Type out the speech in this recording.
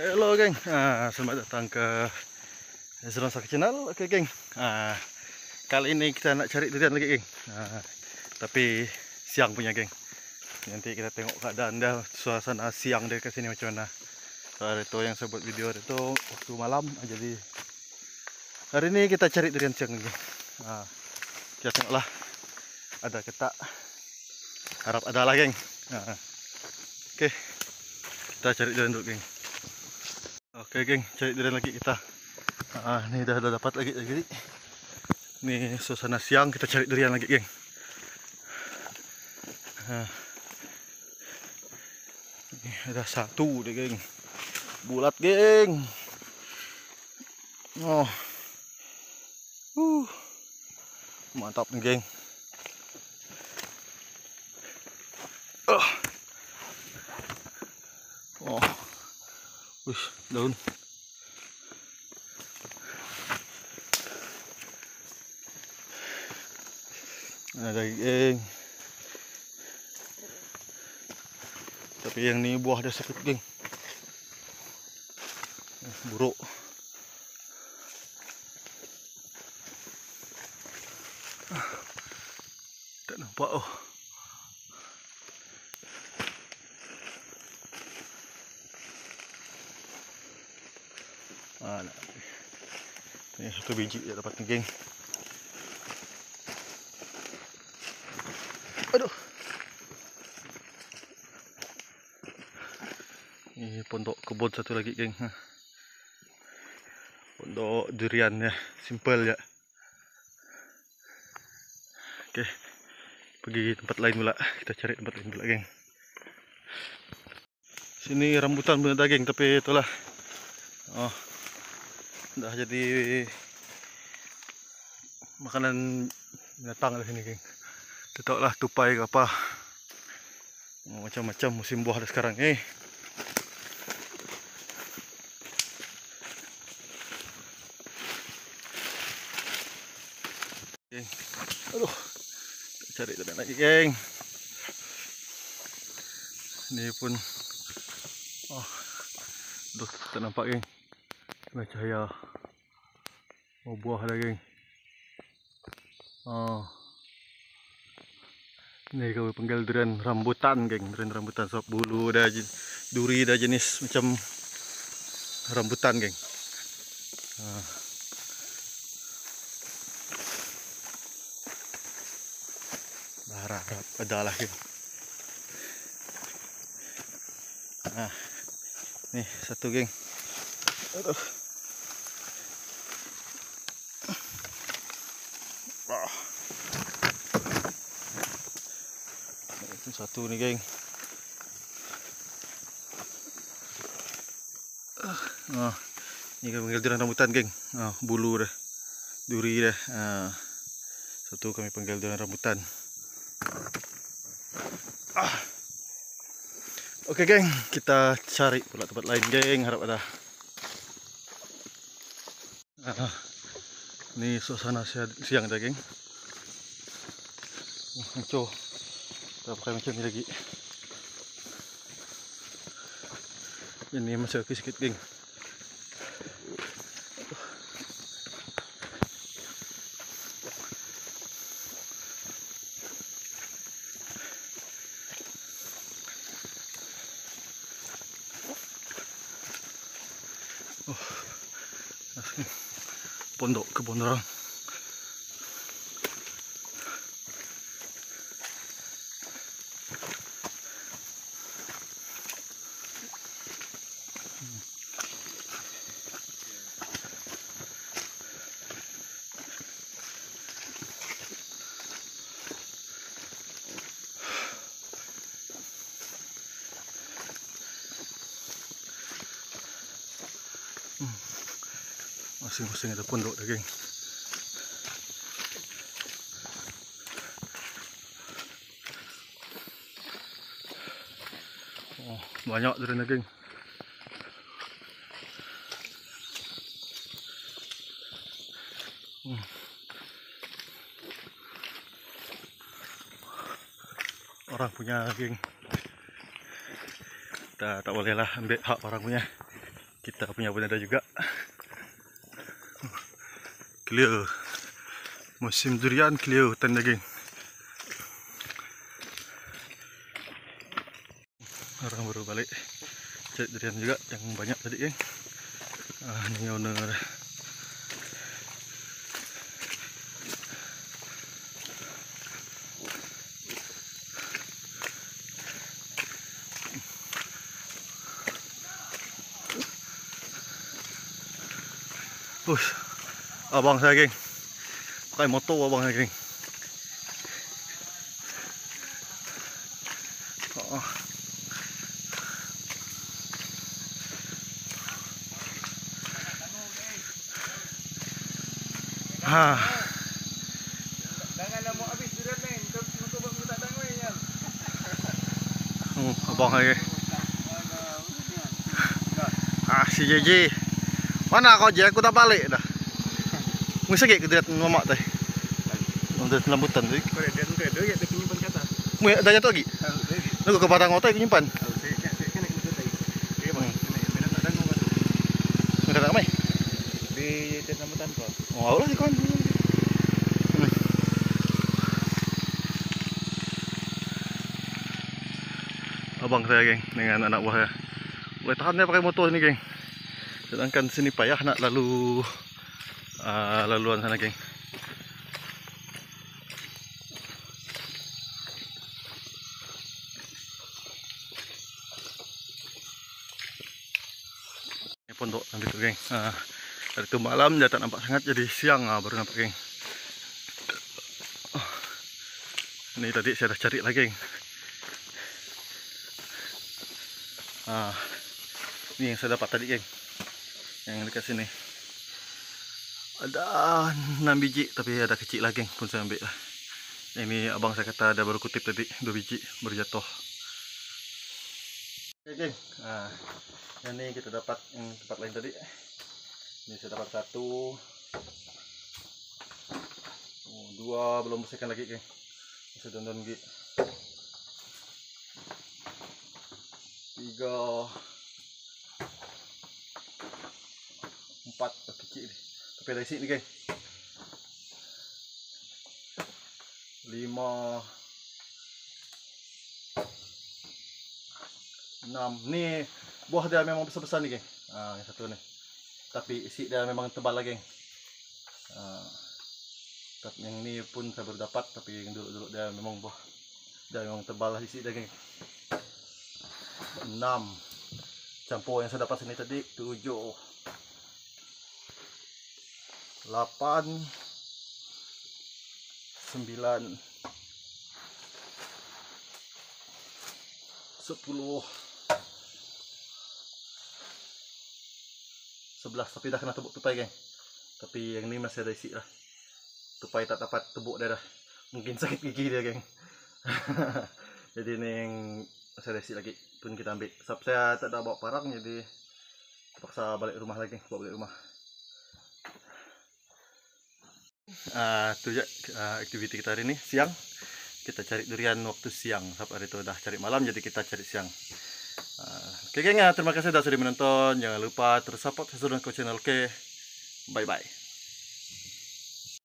Hello geng, selamat datang ke Ezron Saka Channel. Oke geng, kali ini kita nak cari durian lagi geng, tapi siang punya geng. Nanti kita tengok keadaan dah, suasana siang dia ke sini macam mana. Hari itu yang saya buat video itu waktu malam, jadi hari ini kita cari durian siang geng. Kita tengoklah ada ke tak, harap ada lah geng. Oke, kita cari durian dulu geng. Oke geng, cari durian lagi kita. Ini dah dapat lagi. Ini suasana siang, kita cari durian lagi geng. Ini ada satu deh geng, bulat geng. Mantap nih geng. Daun. Ada geng. Tapi yang ni buah dia sakit geng. Buruk. Tak nampak . Ini satu biji dia dapat nih geng. Aduh. Ini pondok kebun satu lagi geng. Pondok durian ya, simple ya. Oke, pergi tempat lain pula. Kita cari tempat lain pula geng. Sini rambutan punya daging, tapi itulah. Dah jadi makanan binatang di sini geng. Tetaplah tupai ke apa. Macam-macam musim buah dah sekarang . Geng. Aduh. Cari durian lagi geng. Ini pun tak nampak geng. Kena cahaya. Buah dah geng. Ini kami panggil durian rambutan geng, durian rambutan sebab bulu dah, duri dah jenis macam rambutan geng. Harap ada lah geng. Nih satu geng. Aduh. Itu satu nih geng. Ini kami panggil durian rambutan geng. Bulu dah, duri dah. Satu kami panggil durian rambutan. Oke geng, kita cari pula tempat lain geng, harap ada. Ini suasana siang dah geng. Hancur. Kita pakai macam ni lagi. Ini masih sikit geng. Pondok kebun orang. Masing-masing ada pondok dah geng. Banyak durian dah geng. Orang punya geng. Tak boleh lah ambil hak orang punya. Kita punya pun ada juga. Clear. Musim durian clear hutan daging. Orang baru balik cari durian juga yang banyak tadi, geng. Ini owner. Abang saya, geng. Pakai motor abang saya, geng. Janganlah mau habis durian ni. Kau buat minta tanggung ya. Abang saya. Si JJ. Mana kau je? Aku dah balik dah. Mesti sakit ke dia mamak tadi. Untuk lambutan tadi. Kau dia ada ya dia penyimpan kat atas. Mu dah jatuh lagi. Lagu ke batang otak aku nyimpan. Saya kena ikut tadi. Okey bang. Kena nak tanggung kan. Enggak tak mai. Di tes rambutan kau. Oh, Allah kawan. Abang saya, geng, dengan anak buah saya. Boleh tahan dia pakai motor ni, geng. Sedangkan sini payah nak lalu laluan sana, geng. Ini pondok nanti tu, geng. Dari tu malam dia tak nampak sangat, jadi siang baru nampak, geng. Ini tadi saya dah cari lagi, geng. Ini yang saya dapat tadi, geng. Yang dekat sini ada 6 biji, tapi ada kecil lagi, geng. Pun saya ambil lah. Ini abang saya kata ada baru kutip tadi 2 biji baru jatuh. Oke, geng. Yang ini kita dapat yang tempat lain tadi. Ini saya dapat 1, 2, belum bersihkan lagi, geng. Masih daun-daun lagi. 3, 4 kecil ni. Tapi ada isi ni, geng. 5, 6. Ni buah dia memang besar-besar ni, geng. Yang satu ni. Tapi isi dia memang tebal lah, geng. Tapi yang ni pun saya baru dapat, tapi yang dulu-dulu dia memang buah. Dia memang tebal lah isi dia, geng. 6. Campur yang saya dapat sini tadi 7, 8, 9, 10, 11. Tapi dah kena tebuk tupai, geng. Tapi yang ni masih ada isi lah. Tupai tak dapat tebuk dia dah. Mungkin sakit gigi dia, geng. Jadi ni yang masih ada isi lagi. Pun kita ambil. Sebab saya tak ada bawa parang, jadi terpaksa balik rumah lagi, bawa balik rumah. Itu je aktiviti kita hari ini, siang. Kita cari durian waktu siang. Sebab hari itu dah cari malam, jadi kita cari siang. Oke, geng, terima kasih sudah menonton. Jangan lupa terus support Hasudon Ko channel. Oke, bye bye.